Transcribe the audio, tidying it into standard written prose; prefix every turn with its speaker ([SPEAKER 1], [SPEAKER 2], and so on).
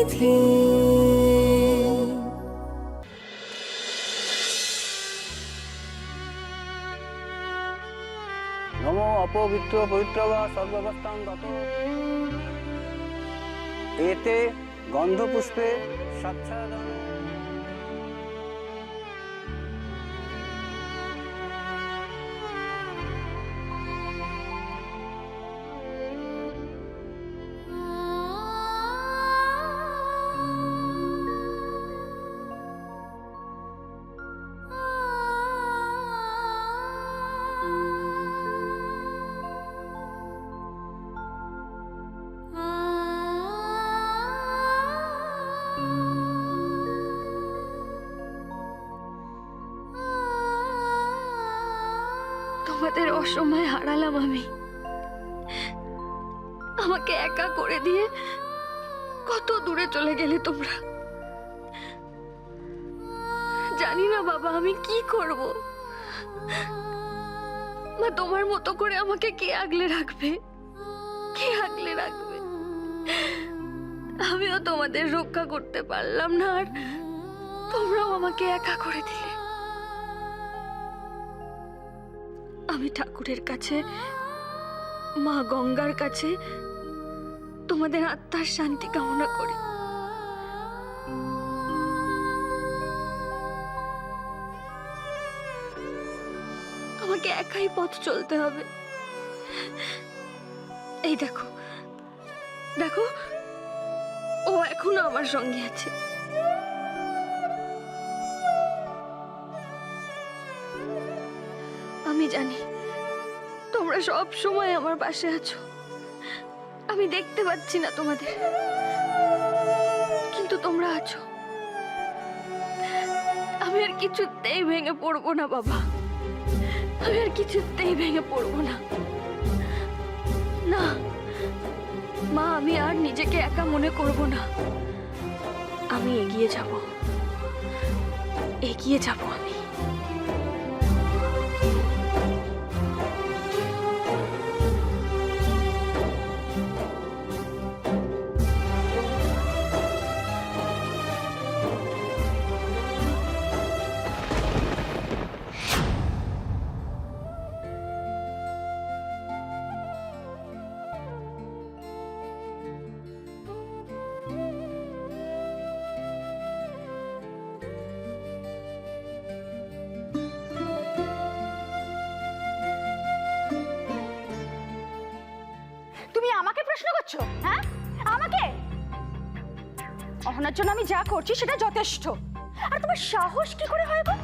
[SPEAKER 1] বিধি।
[SPEAKER 2] নমো অপবিত্র পবিত্র বা সর্বাবস্থান গত এতে গন্ধপুষ্পে স্বচ্ছাদন।
[SPEAKER 3] তোমাদের অসময়ে হারালাম আমি। আমাকে একা করে দিয়ে কত দূরে চলে গেলে তোমরা। জানি না বাবা আমি কি করব। মা তোমার মতো করে আমাকে কে আগলে রাখবে, কে আগলে রাখবে? আমিও তোমাদের রক্ষা করতে পারলাম না, আর তোমরাও আমাকে একা করে দিলে। আমি ঠাকুরের কাছে, মা গঙ্গার কাছে তোমাদের আত্মার শান্তি কামনা করি। আমাকে একাই পথ চলতে হবে। এই দেখো দেখো, ও এখনো আমার সঙ্গে আছে। আমি জানি তোমরা সব সময় আমার পাশে আছো। আমি দেখতে পাচ্ছি না তোমাদের, কিন্তু তোমরা আছো। আমি আর কিছুতেই ভেঙে পড়বো না বাবা, আমি আর কিছুতেই ভেঙে পড়বো না। না মা, আমি আর নিজেকে একা মনে করব না। আমি এগিয়ে যাব, এগিয়ে যাব আমি।
[SPEAKER 4] তুমি আমাকে প্রশ্ন করছো? হ্যাঁ, আমাকে? অহনার জন্য আমি যা করছি সেটা যথেষ্ট। আর তোমার সাহস কি করে হয় গো?